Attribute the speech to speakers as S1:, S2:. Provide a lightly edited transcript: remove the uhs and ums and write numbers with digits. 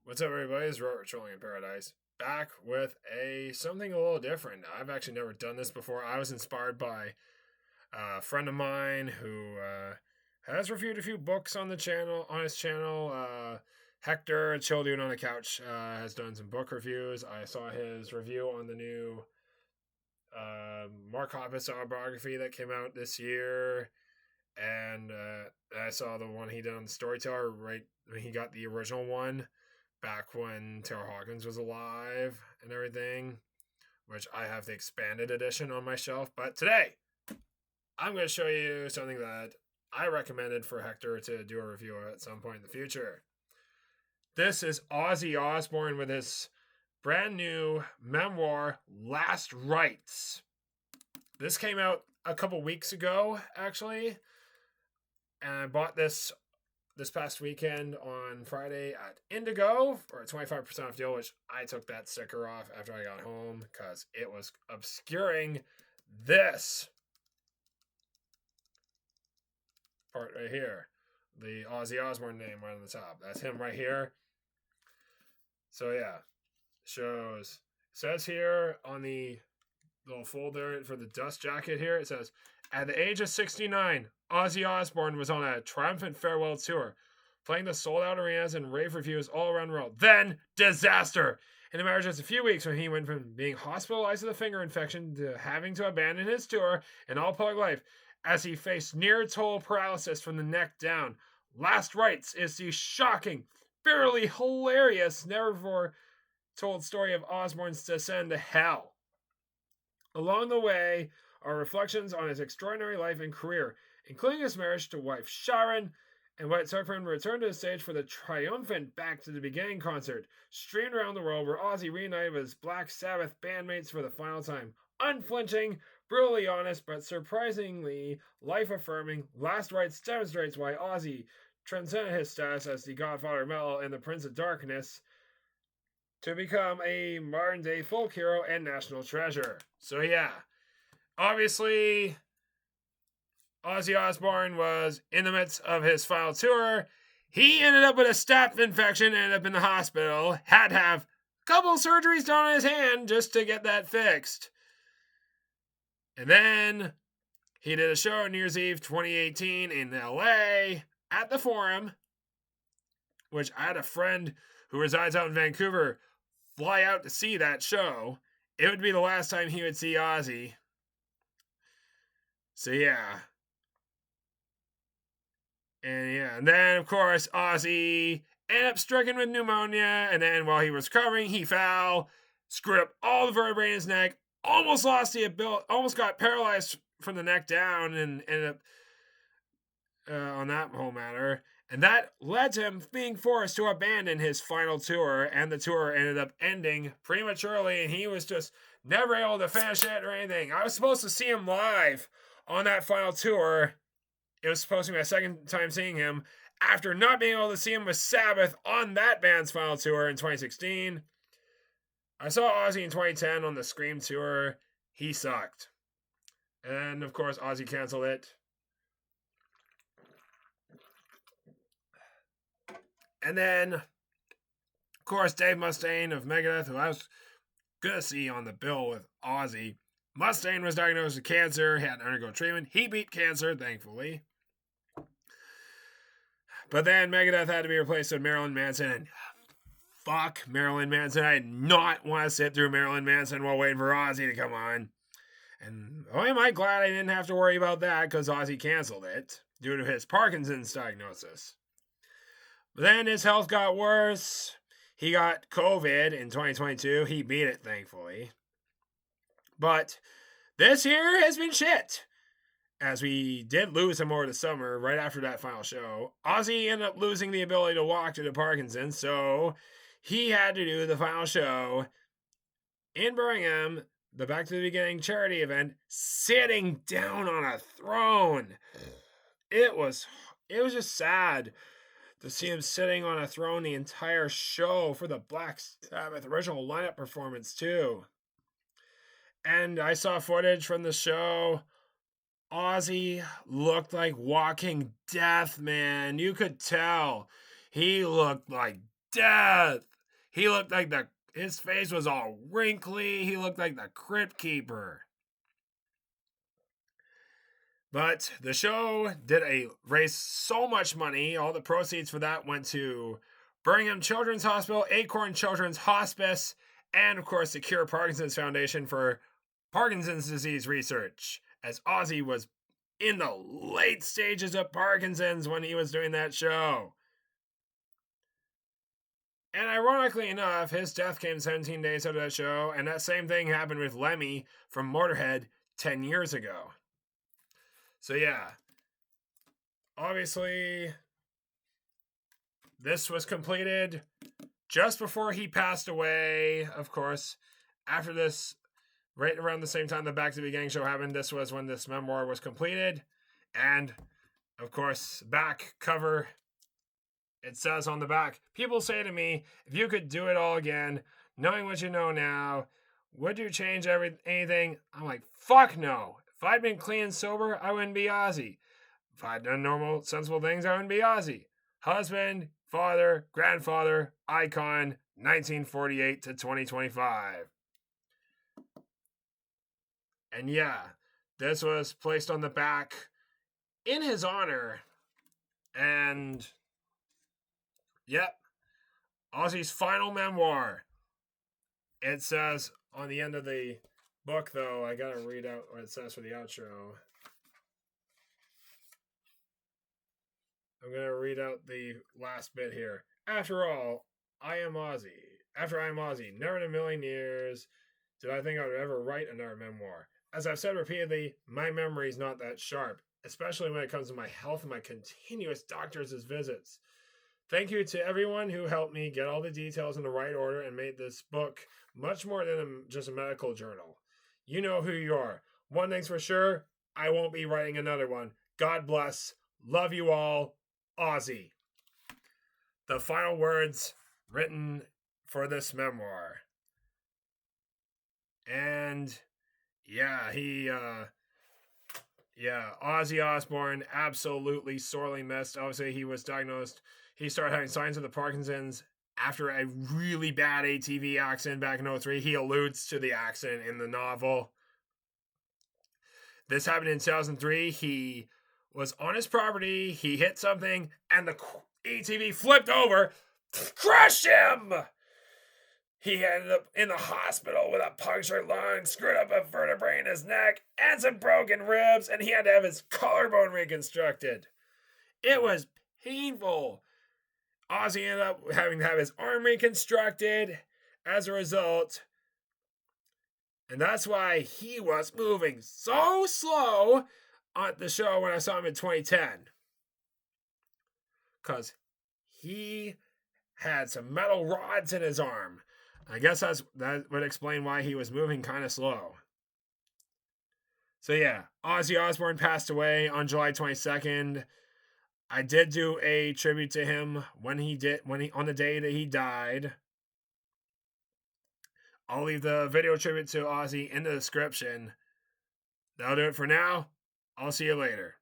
S1: What's up, everybody? It's Robert Trolling in Paradise. Back with something a little different. I've actually never done this before. I was inspired by a friend of mine who has reviewed a few books on the channel, on his channel. Hector, a chill dude on the couch, has done some book reviews. I saw his review on the new Mark Hoppus autobiography that came out this year, and I saw the one he did on the Storyteller right when he got the original one back when Taylor Hawkins was alive and everything, which I have the expanded edition on my shelf. But today, I'm going to show you something that I recommended for Hector to do a review of at some point in the future. This is Ozzy Osbourne with his brand new memoir, Last Rites. This came out a couple weeks ago, actually, and I bought this past weekend on Friday at Indigo for a 25% off deal, which I took that sticker off after I got home because it was obscuring this part right here. The Ozzy Osbourne name right on the top. That's him right here. So yeah, says here on the little folder for the dust jacket here, it says, at the age of 69, Ozzy Osbourne was on a triumphant farewell tour, playing the sold-out arenas and rave reviews all around the world. Then, disaster! In a matter of just a few weeks, when he went from being hospitalized with a finger infection to having to abandon his tour and all public life, as he faced near-total paralysis from the neck down. Last Rites is the shocking, bitterly hilarious, never-before-told story of Osbourne's descent to hell. Along the way are reflections on his extraordinary life and career, including his marriage to wife Sharon, and what it took for him to return to the stage for the triumphant Back to the Beginning concert, streamed around the world where Ozzy reunited with his Black Sabbath bandmates for the final time. Unflinching, brutally honest, but surprisingly life-affirming, Last Rites demonstrates why Ozzy transcended his status as the Godfather of Metal and the Prince of Darkness to become a modern-day folk hero and national treasure. So yeah, obviously, Ozzy Osbourne was in the midst of his final tour. He ended up with a staph infection, ended up in the hospital, had to have a couple surgeries done on his hand just to get that fixed. And then he did a show on New Year's Eve 2018 in LA at the Forum, which I had a friend who resides out in Vancouver fly out to see that show. It would be the last time he would see Ozzy. So yeah. And then of course Ozzy ended up stricken with pneumonia, and then while he was recovering, he fell, screwed up all the vertebrae in his neck, almost lost the ability, almost got paralyzed from the neck down, and ended up on that whole matter. And that led to him being forced to abandon his final tour, and the tour ended up ending prematurely, and he was just never able to finish it or anything. I was supposed to see him live on that final tour. It was supposed to be my second time seeing him after not being able to see him with Sabbath on that band's final tour in 2016. I saw Ozzy in 2010 on the Scream tour. He sucked. And of course, Ozzy canceled it. And then, of course, Dave Mustaine of Megadeth, who I was going to see on the bill with Ozzy. Mustaine was diagnosed with cancer. He had to undergo treatment. He beat cancer, thankfully. But then Megadeth had to be replaced with Marilyn Manson. And fuck Marilyn Manson. I did not want to sit through Marilyn Manson while waiting for Ozzy to come on. And oh, am I glad I didn't have to worry about that because Ozzy canceled it due to his Parkinson's diagnosis. But then his health got worse. He got COVID in 2022. He beat it, thankfully. But this year has been shit. As we did lose him over the summer, right after that final show, Ozzy ended up losing the ability to walk due to Parkinson's, so he had to do the final show in Birmingham, the Back to the Beginning charity event, sitting down on a throne. It was just sad to see him sitting on a throne the entire show for the Black Sabbath original lineup performance, too. And I saw footage from the show. Ozzy looked like walking death, man. You could tell. He looked like death. He looked like his face was all wrinkly. He looked like the Crypt Keeper. But the show did raise so much money. All the proceeds for that went to Birmingham Children's Hospital, Acorn Children's Hospice, and of course the Cure Parkinson's Foundation for Parkinson's disease research, as Ozzy was in the late stages of Parkinson's when he was doing that show. And ironically enough, his death came 17 days after that show, and that same thing happened with Lemmy from Motorhead 10 years ago. So yeah, obviously, this was completed just before he passed away, of course. After this, right around the same time the Back to the Beginning show happened, this was when this memoir was completed. And, of course, back cover, it says on the back, people say to me, if you could do it all again, knowing what you know now, would you change anything? I'm like, fuck no. If I'd been clean and sober, I wouldn't be Ozzy. If I'd done normal, sensible things, I wouldn't be Ozzy. Husband, father, grandfather, icon, 1948 to 2025. And yeah, this was placed on the back in his honor. And yep, Ozzy's final memoir. It says on the end of the book, though, I gotta read out what it says for the outro. I'm gonna read out the last bit here. After all, I am Ozzy. After I am Ozzy, never in a million years did I think I would ever write another memoir. As I've said repeatedly, my memory is not that sharp, especially when it comes to my health and my continuous doctor's visits. Thank you to everyone who helped me get all the details in the right order and made this book much more than just a medical journal. You know who you are. One thing's for sure, I won't be writing another one. God bless. Love you all. Ozzy. The final words written for this memoir. And yeah, Ozzy Osbourne, absolutely sorely missed. Obviously, he was diagnosed. He started having signs of the Parkinson's after a really bad ATV accident back in 2003. He alludes to the accident in the novel. This happened in 2003. He was on his property. He hit something, and the ATV flipped over, crushed him. He ended up in the hospital with a punctured lung, screwed up a vertebrae in his neck, and some broken ribs, and he had to have his collarbone reconstructed. It was painful. Ozzy ended up having to have his arm reconstructed as a result. And that's why he was moving so slow on the show when I saw him in 2010. Because he had some metal rods in his arm. I guess that would explain why he was moving kind of slow. So yeah, Ozzy Osbourne passed away on July 22nd. I did do a tribute to him on the day that he died. I'll leave the video tribute to Ozzy in the description. That'll do it for now. I'll see you later.